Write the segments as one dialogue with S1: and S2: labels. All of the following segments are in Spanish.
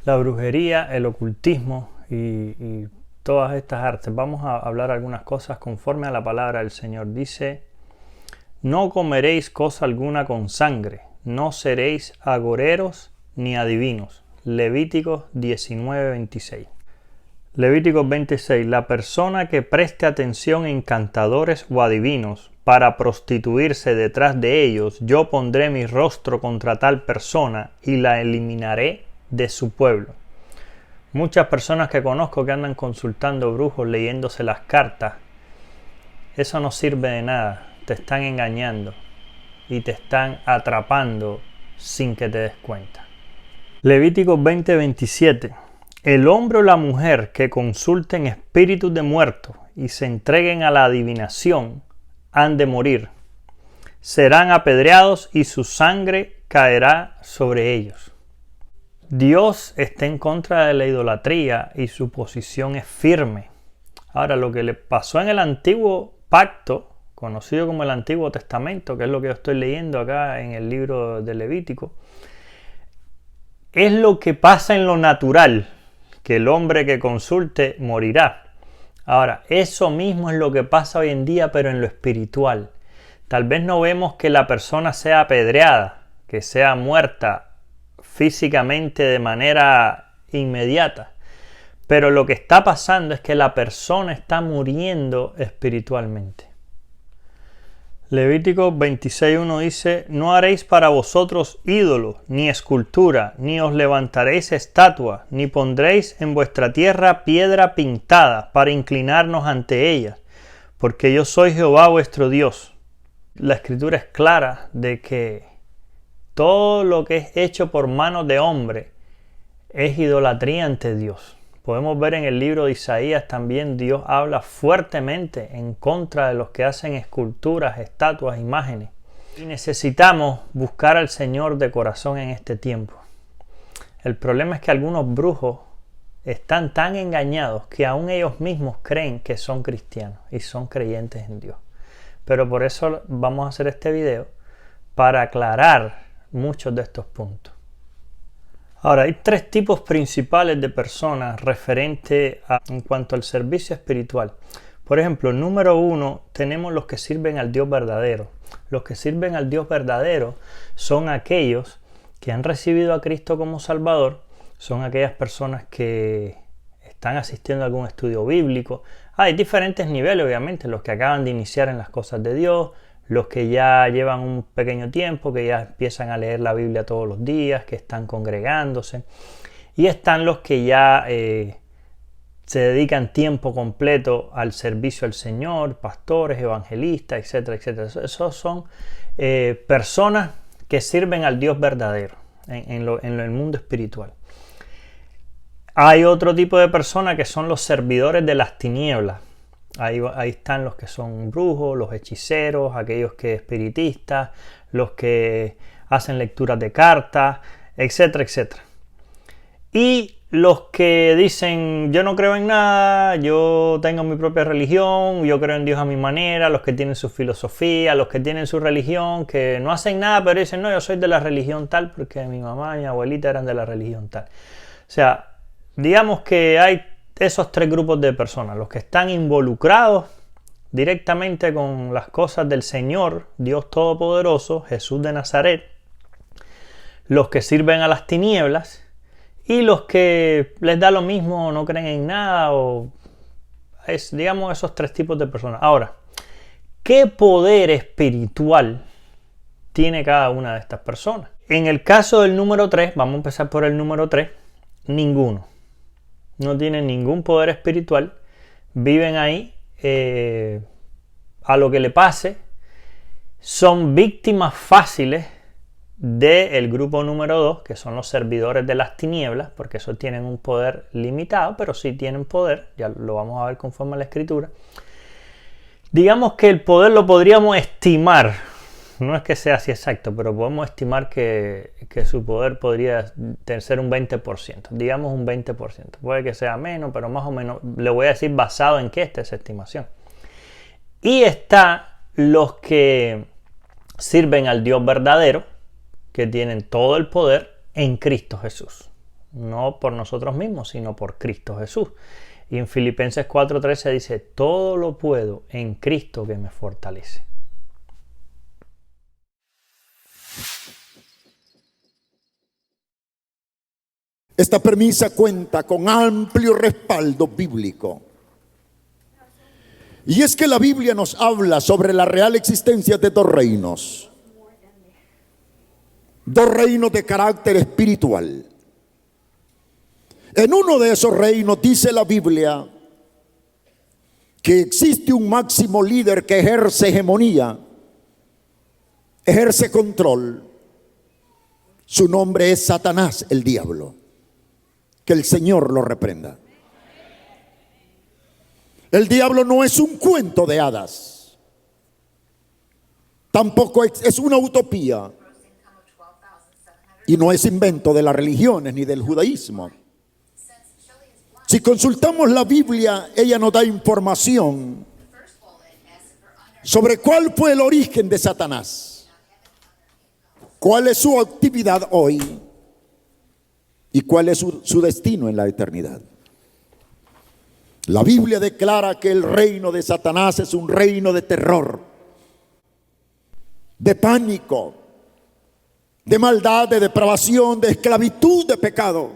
S1: la brujería, el ocultismo y todas estas artes. Vamos a hablar algunas cosas conforme a la palabra del Señor. Dice: no comeréis cosa alguna con sangre, no seréis agoreros ni adivinos. Levíticos 19:26. Levíticos 26. La persona que preste atención a encantadores o adivinos para prostituirse detrás de ellos, yo pondré mi rostro contra tal persona y la eliminaré de su pueblo. Muchas personas que conozco que andan consultando brujos, leyéndose las cartas, eso no sirve de nada. Te están engañando y te están atrapando sin que te des cuenta. Levíticos 20:27. El hombre o la mujer que consulten espíritus de muertos y se entreguen a la adivinación han de morir. Serán apedreados y su sangre caerá sobre ellos. Dios está en contra de la idolatría y su posición es firme. Ahora, lo que le pasó en el antiguo pacto, conocido como el Antiguo Testamento, que es lo que yo estoy leyendo acá en el libro de Levítico, es lo que pasa en lo natural, que el hombre que consulte morirá. Ahora, eso mismo es lo que pasa hoy en día, pero en lo espiritual. Tal vez no vemos que la persona sea apedreada, que sea muerta físicamente de manera inmediata, pero lo que está pasando es que la persona está muriendo espiritualmente. Levítico 26:1 dice: no haréis para vosotros ídolos, ni escultura, ni os levantaréis estatua, ni pondréis en vuestra tierra piedra pintada para inclinarnos ante ellas, porque yo soy Jehová vuestro Dios. La escritura es clara de que todo lo que es hecho por manos de hombre es idolatría ante Dios. Podemos ver en el libro de Isaías también Dios habla fuertemente en contra de los que hacen esculturas, estatuas, imágenes. Y necesitamos buscar al Señor de corazón en este tiempo. El problema es que algunos brujos están tan engañados que aún ellos mismos creen que son cristianos y son creyentes en Dios. Pero por eso vamos a hacer este video para aclarar muchos de estos puntos. Ahora, hay tres tipos principales de personas en cuanto al servicio espiritual. Por ejemplo, número 1, tenemos los que sirven al Dios verdadero. Los que sirven al Dios verdadero son aquellos que han recibido a Cristo como Salvador, son aquellas personas que están asistiendo a algún estudio bíblico. Hay diferentes niveles, obviamente, los que acaban de iniciar en las cosas de Dios, los que ya llevan un pequeño tiempo, que ya empiezan a leer la Biblia todos los días, que están congregándose. Y están los que ya se dedican tiempo completo al servicio al Señor, pastores, evangelistas, etcétera, etcétera. Esos son personas que sirven al Dios verdadero en el mundo espiritual. Hay otro tipo de personas que son los servidores de las tinieblas. Ahí están los que son brujos, los hechiceros, aquellos que espiritistas, los que hacen lecturas de cartas, etcétera, etcétera. Y los que dicen: yo no creo en nada, yo tengo mi propia religión, yo creo en Dios a mi manera, los que tienen su filosofía, los que tienen su religión, que no hacen nada, pero dicen: no, yo soy de la religión tal porque mi mamá y mi abuelita eran de la religión tal. O sea, digamos que hay esos tres grupos de personas: los que están involucrados directamente con las cosas del Señor, Dios Todopoderoso, Jesús de Nazaret, los que sirven a las tinieblas y los que les da lo mismo, no creen en nada, digamos esos tres tipos de personas. Ahora, ¿qué poder espiritual tiene cada una de estas personas? En el caso del número 3, vamos a empezar por el número 3, ninguno. No tienen ningún poder espiritual, viven ahí a lo que le pase, son víctimas fáciles del grupo número 2, que son los servidores de las tinieblas, porque esos tienen un poder limitado, pero sí tienen poder, ya lo vamos a ver conforme a la escritura. Digamos que el poder lo podríamos estimar, no es que sea así exacto, pero podemos estimar que su poder podría ser un 20%, digamos un 20%. Puede que sea menos, pero más o menos le voy a decir basado en qué está esa estimación. Y está los que sirven al Dios verdadero, que tienen todo el poder en Cristo Jesús. no por nosotros mismos, sino por Cristo Jesús. Y en Filipenses 4:13 dice, todo lo puedo en Cristo que me fortalece.
S2: Esta premisa cuenta con amplio respaldo bíblico. Y es que la Biblia nos habla sobre la real existencia de dos reinos. Dos reinos de carácter espiritual. En uno de esos reinos dice la Biblia que existe un máximo líder que ejerce hegemonía, ejerce control. Su nombre es Satanás, el diablo. Que el Señor lo reprenda. El diablo no es un cuento de hadas. Tampoco es una utopía. Y no es invento de las religiones ni del judaísmo. Si consultamos la Biblia, ella nos da información sobre cuál fue el origen de Satanás, cuál es su actividad hoy y cuál es su destino en la eternidad. La Biblia declara que el reino de Satanás es un reino de terror, de pánico, de maldad, de depravación, de esclavitud, de pecado.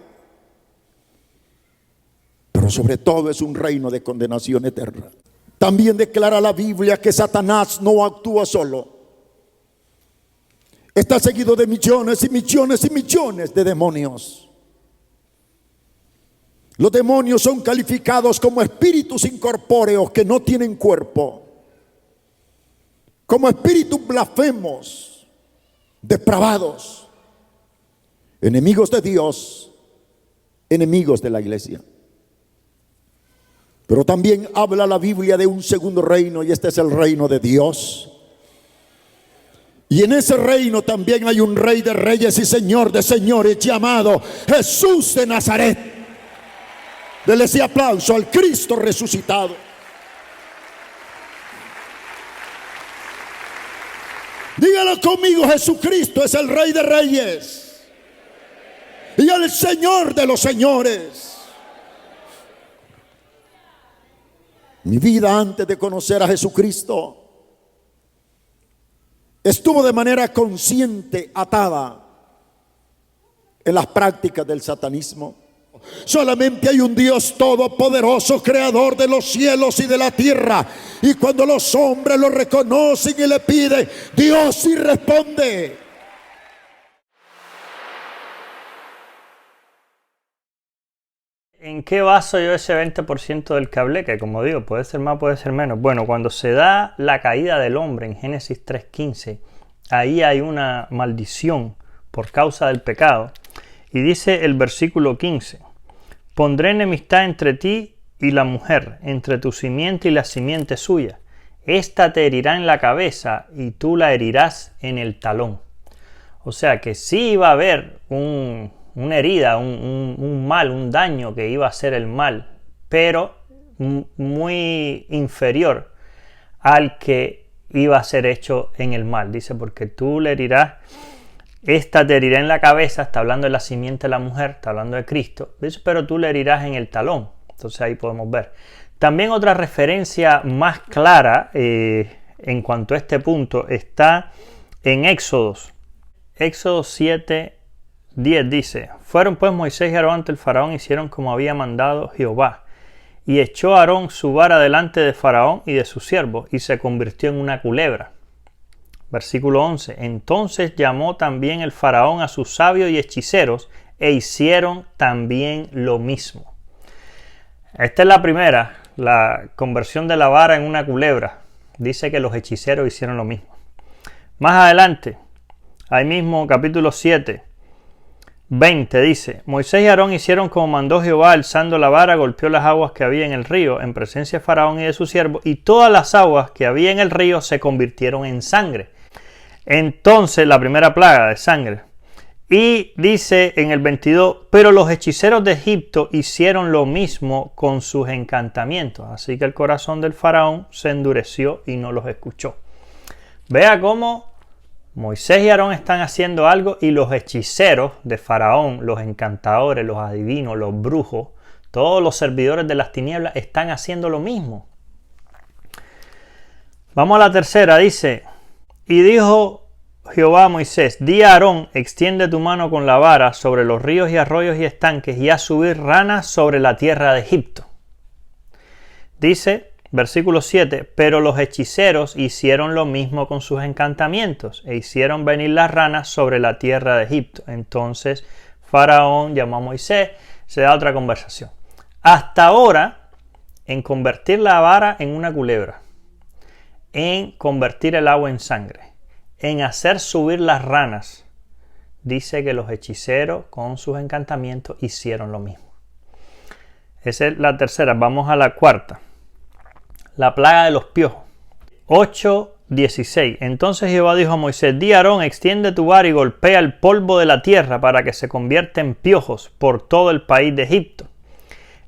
S2: Pero sobre todo es un reino de condenación eterna. También declara la Biblia que Satanás no actúa solo. Está seguido de millones y millones y millones de demonios. Los demonios son calificados como espíritus incorpóreos que no tienen cuerpo, como espíritus blasfemos, depravados, enemigos de Dios, enemigos de la iglesia. Pero también habla la Biblia de un segundo reino, y este es el reino de Dios. Y en ese reino también hay un rey de reyes y señor de señores llamado Jesús de Nazaret. Dele ese aplauso al Cristo resucitado. Dígalo conmigo, Jesucristo es el Rey de Reyes y el Señor de los señores. Mi vida antes de conocer a Jesucristo estuvo de manera consciente atada en las prácticas del satanismo. Solamente hay un Dios todopoderoso, creador de los cielos y de la tierra. Y cuando los hombres lo reconocen y le piden, Dios sí responde.
S1: ¿En qué baso yo ese 20% del que hablé? Que como digo, puede ser más, puede ser menos. Bueno, cuando se da la caída del hombre en Génesis 3:15, ahí hay una maldición por causa del pecado. Y dice el versículo 15, pondré enemistad entre ti y la mujer, entre tu simiente y la simiente suya. Esta te herirá en la cabeza y tú la herirás en el talón. O sea que sí iba a haber una herida, un mal, un daño que iba a ser el mal, pero muy inferior al que iba a ser hecho en el mal. Dice, porque tú le herirás. Esta te herirá en la cabeza, está hablando de la simiente de la mujer, está hablando de Cristo, dice, pero tú le herirás en el talón. Entonces ahí podemos ver. También otra referencia más clara en cuanto a este punto está en Éxodo 7:10 dice, fueron pues Moisés y Aarón ante el faraón, hicieron como había mandado Jehová. Y echó Aarón su vara delante de faraón y de sus siervos, y se convirtió en una culebra. Versículo 11. Entonces llamó también el faraón a sus sabios y hechiceros e hicieron también lo mismo. Esta es la primera, la conversión de la vara en una culebra. Dice que los hechiceros hicieron lo mismo. Más adelante, ahí mismo capítulo 7:20 dice, Moisés y Aarón hicieron como mandó Jehová, alzando la vara, golpeó las aguas que había en el río en presencia de faraón y de sus siervos, y todas las aguas que había en el río se convirtieron en sangre. Entonces la primera plaga de sangre. Y dice en el 22, pero los hechiceros de Egipto hicieron lo mismo con sus encantamientos. Así que el corazón del faraón se endureció y no los escuchó. Vea cómo Moisés y Aarón están haciendo algo y los hechiceros de Faraón, los encantadores, los adivinos, los brujos, todos los servidores de las tinieblas están haciendo lo mismo. Vamos a la tercera, dice, y dijo Jehová a Moisés, di a Aarón, extiende tu mano con la vara sobre los ríos y arroyos y estanques y haz subir ranas sobre la tierra de Egipto. Dice, versículo 7, pero los hechiceros hicieron lo mismo con sus encantamientos e hicieron venir las ranas sobre la tierra de Egipto. Entonces Faraón llamó a Moisés, se da otra conversación. Hasta ahora, en convertir la vara en una culebra, en convertir el agua en sangre, en hacer subir las ranas, dice que los hechiceros con sus encantamientos hicieron lo mismo. Esa es la tercera. Vamos a la cuarta. La plaga de los piojos. 8:16. Entonces Jehová dijo a Moisés, di a Aarón, extiende tu vara y golpea el polvo de la tierra para que se convierta en piojos por todo el país de Egipto.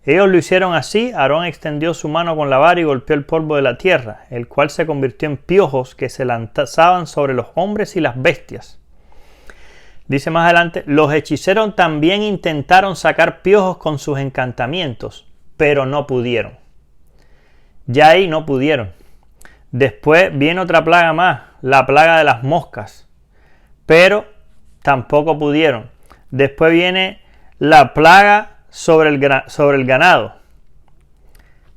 S1: Ellos lo hicieron así. Aarón extendió su mano con la vara y golpeó el polvo de la tierra, el cual se convirtió en piojos que se lanzaban sobre los hombres y las bestias. Dice más adelante, los hechiceros también intentaron sacar piojos con sus encantamientos, pero no pudieron. Ya ahí no pudieron. Después viene otra plaga más, la plaga de las moscas, pero tampoco pudieron. Después viene la plaga sobre el ganado,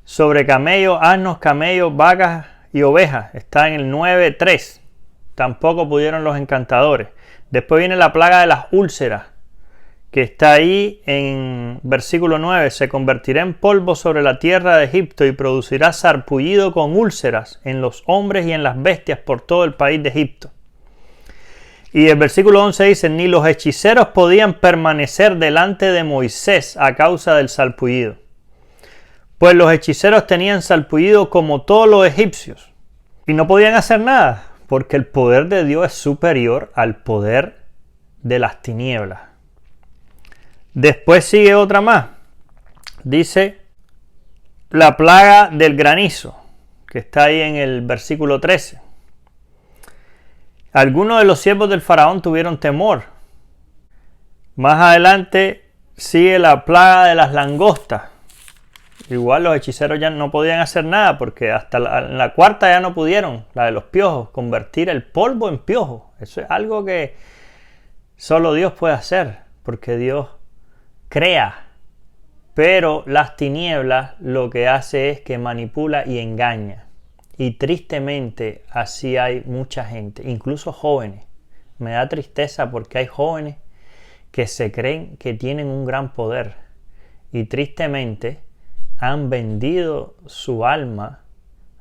S1: sobre camellos, asnos, camellos, vacas y ovejas. Está en el 9:3. Tampoco pudieron los encantadores. Después viene la plaga de las úlceras, que está ahí en versículo 9. Se convertirá en polvo sobre la tierra de Egipto y producirá sarpullido con úlceras en los hombres y en las bestias por todo el país de Egipto. Y el versículo 11 dice, ni los hechiceros podían permanecer delante de Moisés a causa del sarpullido. Pues los hechiceros tenían sarpullido como todos los egipcios. Y no podían hacer nada, porque el poder de Dios es superior al poder de las tinieblas. Después sigue otra más. Dice, la plaga del granizo, que está ahí en el versículo 13. Algunos de los siervos del faraón tuvieron temor. Más adelante sigue la plaga de las langostas. Igual los hechiceros ya no podían hacer nada porque hasta la cuarta ya no pudieron, la de los piojos, convertir el polvo en piojo. Eso es algo que solo Dios puede hacer porque Dios crea. Pero las tinieblas lo que hace es que manipula y engaña. Y tristemente así hay mucha gente, incluso jóvenes. Me da tristeza porque hay jóvenes que se creen que tienen un gran poder y tristemente han vendido su alma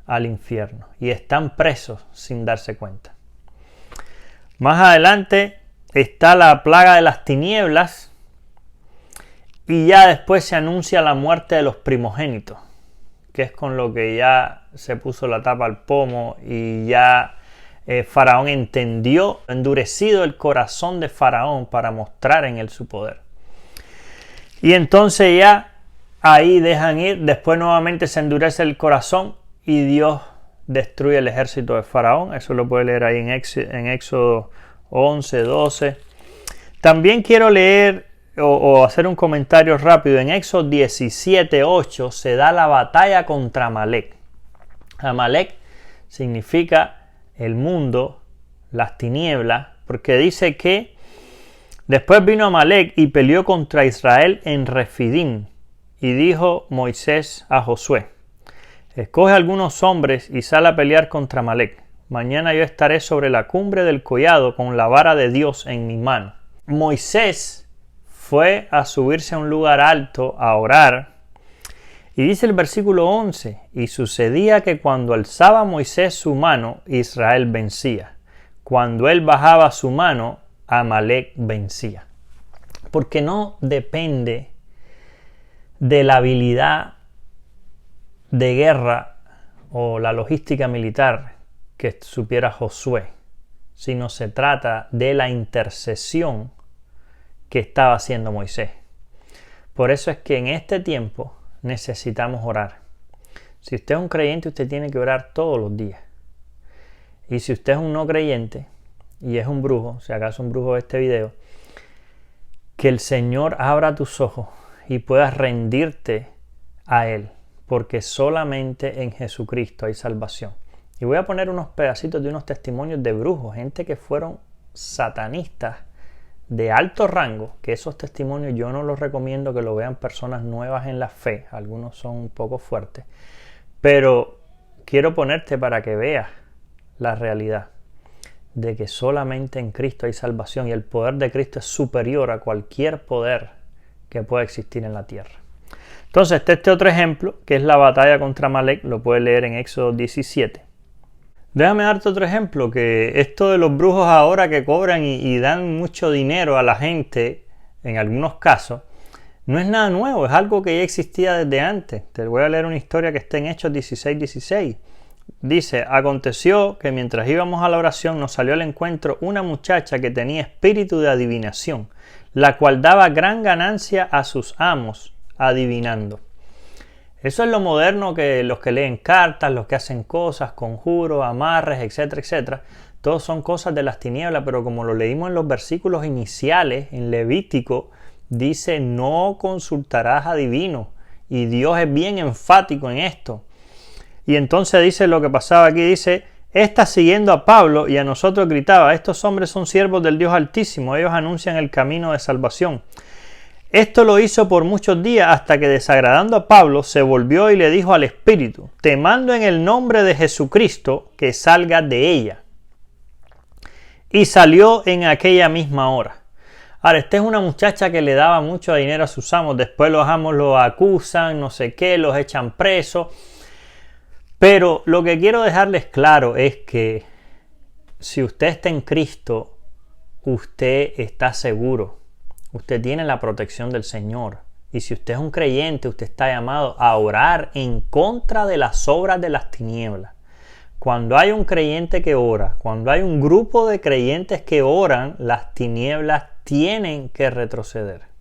S1: al infierno y están presos sin darse cuenta. Más adelante está la plaga de las tinieblas y ya después se anuncia la muerte de los primogénitos, que es con lo que ya se puso la tapa al pomo y ya Faraón entendió, endurecido el corazón de Faraón para mostrar en él su poder. Y entonces ya ahí dejan ir, después nuevamente se endurece el corazón y Dios destruye el ejército de Faraón. Eso lo puede leer ahí en Éxodo 11, 12. También quiero leer o hacer un comentario rápido. En Éxodo 17, 8 se da la batalla contra Amalek. Amalek significa el mundo, las tinieblas, porque dice que después vino Amalek y peleó contra Israel en Refidim. Y dijo Moisés a Josué, escoge algunos hombres y sal a pelear contra Amalek. Mañana yo estaré sobre la cumbre del collado con la vara de Dios en mi mano. Moisés fue a subirse a un lugar alto a orar. Y dice el versículo 11, y sucedía que cuando alzaba Moisés su mano, Israel vencía. Cuando él bajaba su mano, Amalek vencía. Porque no depende de la habilidad de guerra o la logística militar que supiera Josué, sino se trata de la intercesión que estaba haciendo Moisés. Por eso es que en este tiempo necesitamos orar. Si usted es un creyente, usted tiene que orar todos los días. Y si usted es un no creyente, y es un brujo, si acaso un brujo ve este video, que el Señor abra tus ojos y puedas rendirte a Él, porque solamente en Jesucristo hay salvación. Y voy a poner unos pedacitos de unos testimonios de brujos, gente que fueron satanistas de alto rango, que esos testimonios yo no los recomiendo que lo vean personas nuevas en la fe, algunos son un poco fuertes, pero quiero ponerte para que veas la realidad de que solamente en Cristo hay salvación y el poder de Cristo es superior a cualquier poder que pueda existir en la tierra. Entonces, este otro ejemplo, que es la batalla contra Amalek, lo puedes leer en Éxodo 17. Déjame darte otro ejemplo, que esto de los brujos ahora que cobran y dan mucho dinero a la gente, en algunos casos, no es nada nuevo, es algo que ya existía desde antes. Te voy a leer una historia que está en Hechos 16:16. Dice, aconteció que mientras íbamos a la oración nos salió al encuentro una muchacha que tenía espíritu de adivinación, la cual daba gran ganancia a sus amos adivinando. Eso es lo moderno, que los que leen cartas, los que hacen cosas, conjuros, amarres, etcétera, etcétera. Todos son cosas de las tinieblas, pero como lo leímos en los versículos iniciales, en Levítico, dice, no consultarás a divinos. Y Dios es bien enfático en esto. Y entonces dice lo que pasaba aquí, dice, esta siguiendo a Pablo y a nosotros gritaba, estos hombres son siervos del Dios Altísimo, ellos anuncian el camino de salvación. Esto lo hizo por muchos días hasta que, desagradando a Pablo, se volvió y le dijo al espíritu, te mando en el nombre de Jesucristo que salga de ella. Y salió en aquella misma hora. Ahora, esta es una muchacha que le daba mucho dinero a sus amos, después los amos los acusan, no sé qué, los echan presos. Pero lo que quiero dejarles claro es que si usted está en Cristo, usted está seguro. Usted tiene la protección del Señor. Y si usted es un creyente, usted está llamado a orar en contra de las obras de las tinieblas. Cuando hay un creyente que ora, cuando hay un grupo de creyentes que oran, las tinieblas tienen que retroceder.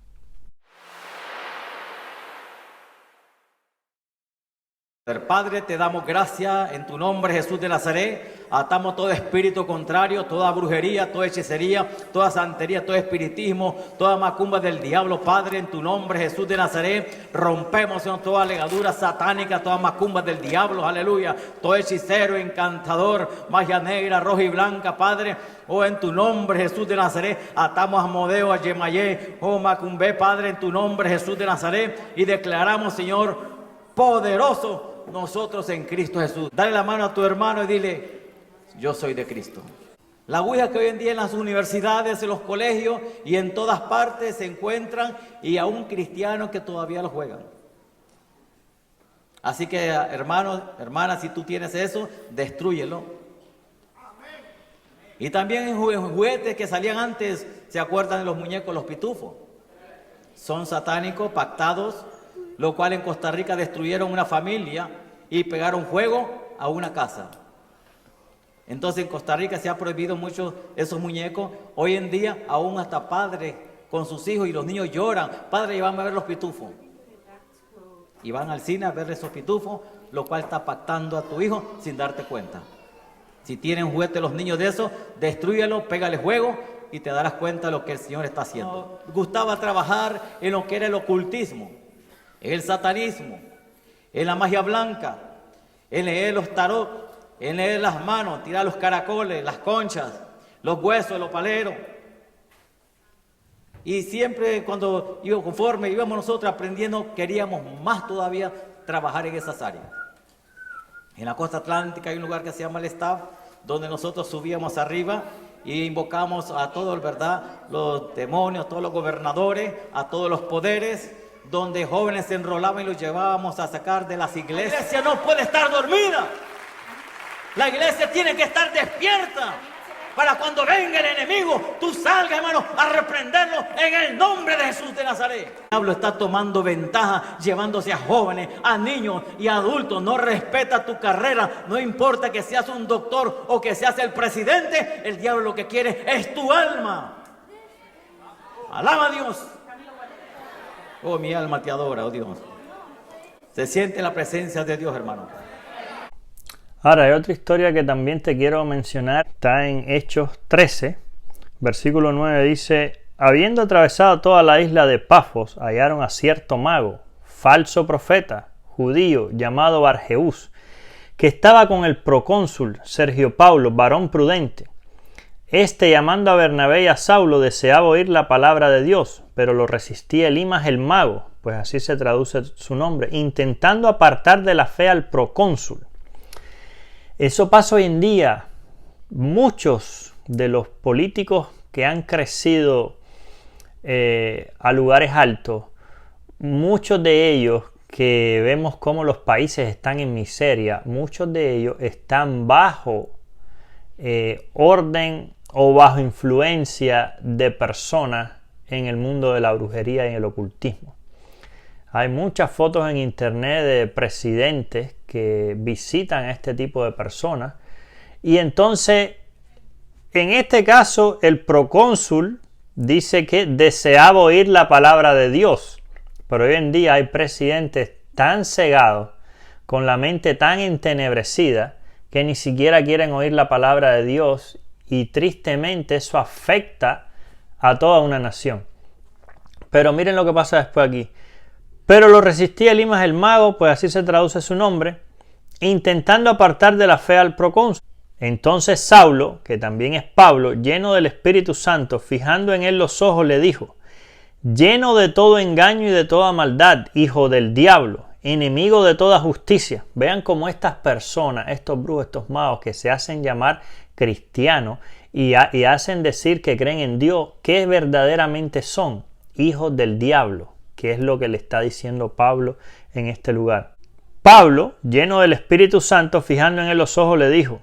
S3: Padre, te damos gracias en tu nombre, Jesús de Nazaret. Atamos todo espíritu contrario, toda brujería, toda hechicería, toda santería, todo espiritismo, toda macumba del diablo. Padre, en tu nombre, Jesús de Nazaret, rompemos toda legadura satánica, toda macumba del diablo, aleluya. Todo hechicero, encantador, magia negra, roja y blanca, Padre. Oh, en tu nombre, Jesús de Nazaret, atamos a Modeo, a Yemayé, oh, Macumbé, Padre, en tu nombre, Jesús de Nazaret, y declaramos, Señor, poderoso nosotros en Cristo Jesús. Dale la mano a tu hermano y dile, yo soy de Cristo. La ouija que hoy en día en las universidades, en los colegios y en todas partes se encuentran, y aún cristianos que todavía lo juegan. Así que, hermanos, hermanas, si tú tienes eso, destrúyelo. Y también en juguetes que salían antes, ¿se acuerdan de los muñecos, los pitufos? Son satánicos, pactados, lo cual en Costa Rica destruyeron una familia y pegaron fuego a una casa. Entonces en Costa Rica se ha prohibido mucho esos muñecos. Hoy en día aún hasta padres con sus hijos y los niños lloran, padre, llévame a ver los pitufos. Y van al cine a ver esos pitufos, lo cual está pactando a tu hijo sin darte cuenta. Si tienen juguete los niños de eso, destrúyelo, pégale fuego y te darás cuenta de lo que el Señor está haciendo. Gustaba trabajar en lo que era el ocultismo, en el satanismo, en la magia blanca, en leer los tarot, en leer las manos, tirar los caracoles, las conchas, los huesos, los paleros. Y siempre conforme íbamos nosotros aprendiendo, queríamos más todavía trabajar en esas áreas. En la costa atlántica hay un lugar que se llama el Staff, donde nosotros subíamos arriba y invocamos a todos, ¿verdad?, los demonios, todos los gobernadores, a todos los poderes, donde jóvenes se enrolaban y los llevábamos a sacar de las iglesias. La iglesia no puede estar dormida. La iglesia tiene que estar despierta para cuando venga el enemigo, tú salgas, hermano, a reprenderlo en el nombre de Jesús de Nazaret. El diablo está tomando ventaja, llevándose a jóvenes, a niños y a adultos. No respeta tu carrera, no importa que seas un doctor o que seas el presidente, el diablo lo que quiere es tu alma. Alaba a Dios. Oh, mi alma te adora, oh Dios. Se siente la presencia de Dios, hermano.
S1: Ahora, hay otra historia que también te quiero mencionar. Está en Hechos 13, versículo 9, dice: habiendo atravesado toda la isla de Pafos, hallaron a cierto mago, falso profeta, judío, llamado Barjeús, que estaba con el procónsul Sergio Paulo, varón prudente. Este, llamando a Bernabé y a Saulo, deseaba oír la palabra de Dios, pero lo resistía Elimas el mago, pues así se traduce su nombre, intentando apartar de la fe al procónsul. Eso pasa hoy en día. Muchos de los políticos que han crecido a lugares altos, muchos de ellos que vemos cómo los países están en miseria, muchos de ellos están bajo orden o bajo influencia de personas en el mundo de la brujería y el ocultismo. Hay muchas fotos en internet de presidentes que visitan a este tipo de personas, y entonces en este caso el procónsul dice que deseaba oír la palabra de Dios, pero hoy en día hay presidentes tan cegados, con la mente tan entenebrecida, que ni siquiera quieren oír la palabra de Dios, y tristemente eso afecta a toda una nación. Pero miren lo que pasa después aquí. Pero lo resistía Elimas el mago, pues así se traduce su nombre, intentando apartar de la fe al procónsul. Entonces Saulo, que también es Pablo, lleno del Espíritu Santo, fijando en él los ojos, le dijo: lleno de todo engaño y de toda maldad, hijo del diablo, enemigo de toda justicia. Vean cómo estas personas, estos brujos, estos magos que se hacen llamar cristianos y hacen decir que creen en Dios, ¿qué verdaderamente son? Hijos del diablo, que es lo que le está diciendo Pablo en este lugar. Pablo, lleno del Espíritu Santo, fijando en él los ojos, le dijo: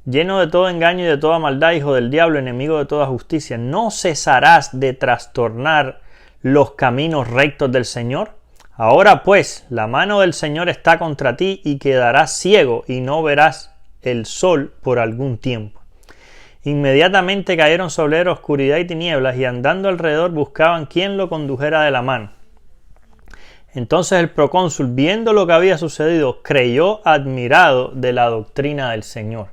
S1: lleno de todo engaño y de toda maldad, hijo del diablo, enemigo de toda justicia, ¿no cesarás de trastornar los caminos rectos del Señor? Ahora pues, la mano del Señor está contra ti, y quedarás ciego y no verás el sol por algún tiempo. Inmediatamente cayeron sobre él oscuridad y tinieblas, y andando alrededor buscaban quién lo condujera de la mano. Entonces el procónsul, viendo lo que había sucedido, creyó admirado de la doctrina del Señor.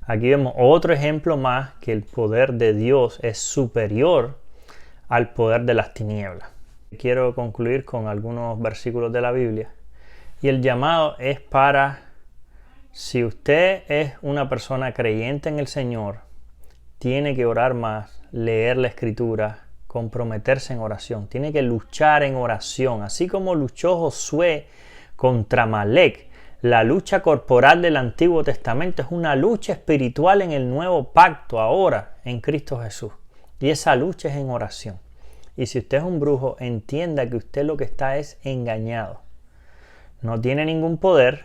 S1: Aquí vemos otro ejemplo más que el poder de Dios es superior al poder de las tinieblas. Quiero concluir con algunos versículos de la Biblia. Y el llamado es para, si usted es una persona creyente en el Señor, tiene que orar más, leer la Escritura, comprometerse en oración. Tiene que luchar en oración, así como luchó Josué contra Amalec. La lucha corporal del Antiguo Testamento es una lucha espiritual en el nuevo pacto ahora en Cristo Jesús. Y esa lucha es en oración. Y si usted es un brujo, entienda que usted lo que está es engañado. No tiene ningún poder,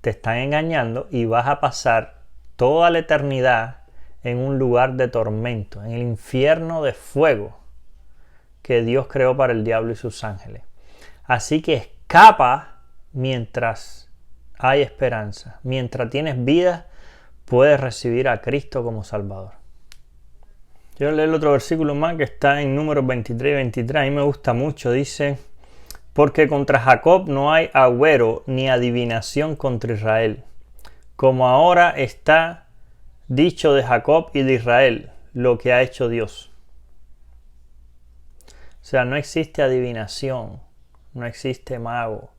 S1: te están engañando y vas a pasar toda la eternidad en un lugar de tormento, en el infierno de fuego que Dios creó para el diablo y sus ángeles. Así que escapa mientras hay esperanza. Mientras tienes vida, puedes recibir a Cristo como Salvador. Quiero leer otro versículo más que está en Números 23 y 23. A mí me gusta mucho. Dice: porque contra Jacob no hay agüero ni adivinación contra Israel, como ahora está dicho de Jacob y de Israel, lo que ha hecho Dios. O sea, no existe adivinación, no existe mago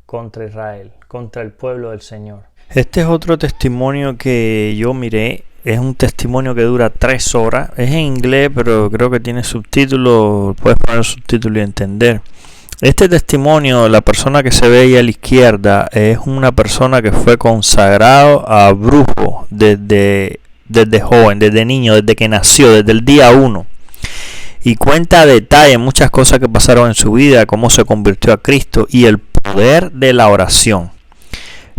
S1: contra Israel, contra el pueblo del Señor. Este es otro testimonio que yo miré. Es un testimonio que dura 3 horas. Es en inglés, pero creo que tiene subtítulos. Puedes poner subtítulos y entender. Este testimonio, la persona que se ve ahí a la izquierda, es una persona que fue consagrado a brujo desde joven, desde niño, desde que nació, desde el día 1. Y cuenta a detalle muchas cosas que pasaron en su vida, cómo se convirtió a Cristo y el poder de la oración.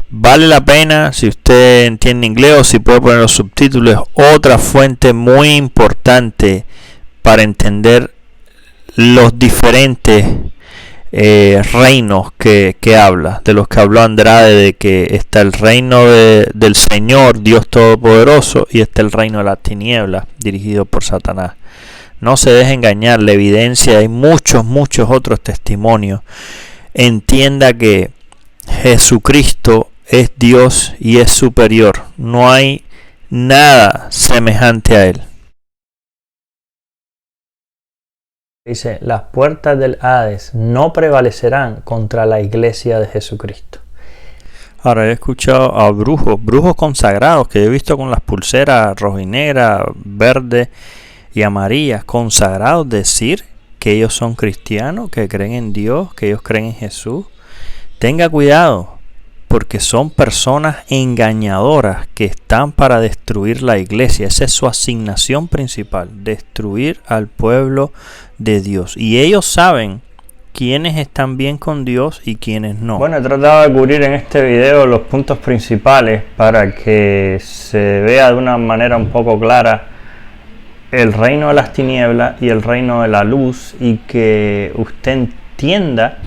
S1: Vale la pena, si usted entiende inglés o si puede poner los subtítulos, otra fuente muy importante para entender los diferentes reinos que habla, de los que habló Andrade, de que está el reino del Señor, Dios Todopoderoso, y está el reino de las tinieblas, dirigido por Satanás. No se deje engañar, la evidencia, hay muchos otros testimonios. Entienda que Jesucristo es Dios y es superior. No hay nada semejante a Él. Dice, las puertas del Hades no prevalecerán contra la iglesia de Jesucristo. Ahora he escuchado a brujos consagrados que he visto con las pulseras roja y negra, verde y amarillas, consagrados, decir que ellos son cristianos, que creen en Dios, que ellos creen en Jesús. Tenga cuidado, porque son personas engañadoras que están para destruir la iglesia. Esa es su asignación principal, destruir al pueblo de Dios. Y ellos saben quiénes están bien con Dios y quiénes no. Bueno, he tratado de cubrir en este video los puntos principales para que se vea de una manera un poco clara el reino de las tinieblas y el reino de la luz, y que usted entienda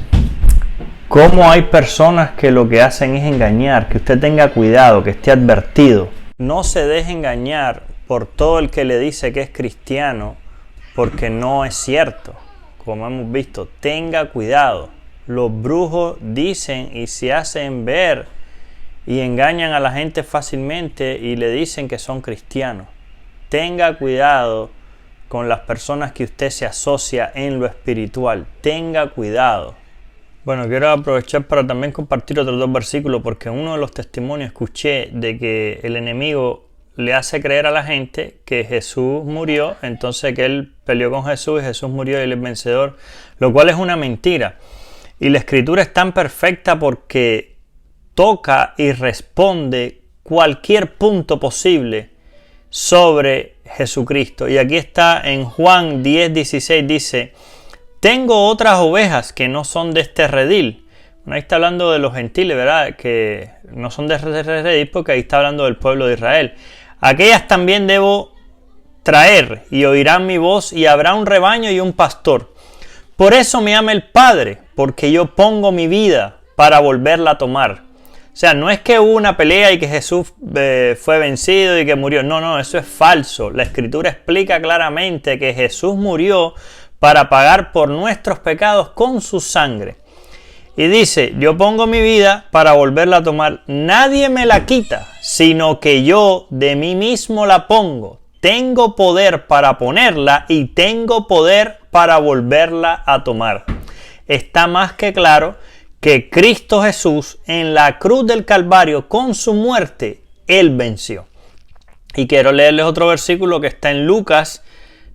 S1: cómo hay personas que lo que hacen es engañar, que usted tenga cuidado, que esté advertido. No se deje engañar por todo el que le dice que es cristiano, porque no es cierto. Como hemos visto, tenga cuidado. Los brujos dicen y se hacen ver y engañan a la gente fácilmente y le dicen que son cristianos. Tenga cuidado con las personas que usted se asocia en lo espiritual. Tenga cuidado. Bueno, quiero aprovechar para también compartir otros dos versículos, porque en uno de los testimonios escuché de que el enemigo le hace creer a la gente que Jesús murió, entonces que él peleó con Jesús y Jesús murió y él es vencedor, lo cual es una mentira. Y la escritura es tan perfecta porque toca y responde cualquier punto posible sobre Jesucristo. Y aquí está en Juan 10:16, dice: tengo otras ovejas que no son de este redil. Bueno, ahí está hablando de los gentiles, ¿verdad? Que no son de este redil, porque ahí está hablando del pueblo de Israel. Aquellas también debo traer, y oirán mi voz, y habrá un rebaño y un pastor. Por eso me ama el Padre, porque yo pongo mi vida para volverla a tomar. O sea, no es que hubo una pelea y que Jesús fue vencido y que murió. No, eso es falso. La Escritura explica claramente que Jesús murió para pagar por nuestros pecados con su sangre. Y dice: yo pongo mi vida para volverla a tomar. Nadie me la quita, sino que yo de mí mismo la pongo. Tengo poder para ponerla y tengo poder para volverla a tomar. Está más que claro que Cristo Jesús en la cruz del Calvario, con su muerte, Él venció. Y quiero leerles otro versículo que está en Lucas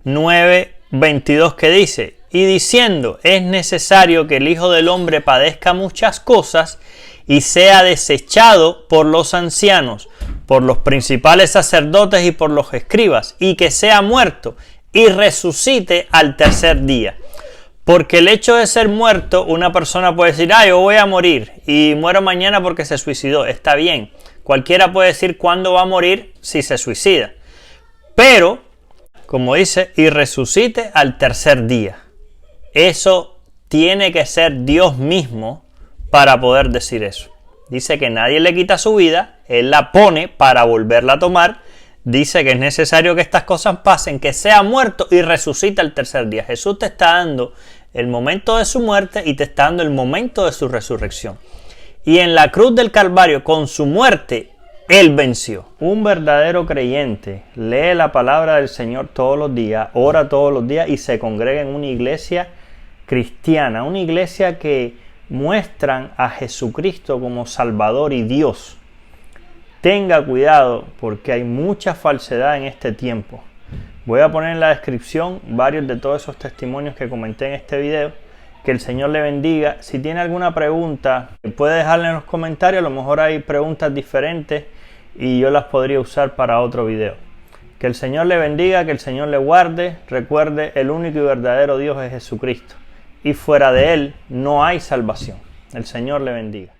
S1: 9:22, que dice: y diciendo, es necesario que el Hijo del Hombre padezca muchas cosas y sea desechado por los ancianos, por los principales sacerdotes y por los escribas, y que sea muerto y resucite al tercer día. Porque el hecho de ser muerto, una persona puede decir: yo voy a morir y muero mañana porque se suicidó. Está bien, cualquiera puede decir cuándo va a morir si se suicida. Pero, como dice, y resucite al tercer día. Eso tiene que ser Dios mismo para poder decir eso. Dice que nadie le quita su vida, Él la pone para volverla a tomar. Dice que es necesario que estas cosas pasen, que sea muerto y resucita el tercer día. Jesús te está dando el momento de su muerte y te está dando el momento de su resurrección. Y en la cruz del Calvario, con su muerte, Él venció. Un verdadero creyente lee la palabra del Señor todos los días, ora todos los días y se congrega en una iglesia cristiana, una iglesia que muestran a Jesucristo como Salvador y Dios. Tenga cuidado porque hay mucha falsedad en este tiempo. Voy a poner en la descripción varios de todos esos testimonios que comenté en este video. Que el Señor le bendiga. Si tiene alguna pregunta, puede dejarla en los comentarios. A lo mejor hay preguntas diferentes y yo las podría usar para otro video. Que el Señor le bendiga, que el Señor le guarde. Recuerde, el único y verdadero Dios es Jesucristo. Y fuera de Él no hay salvación. El Señor le bendiga.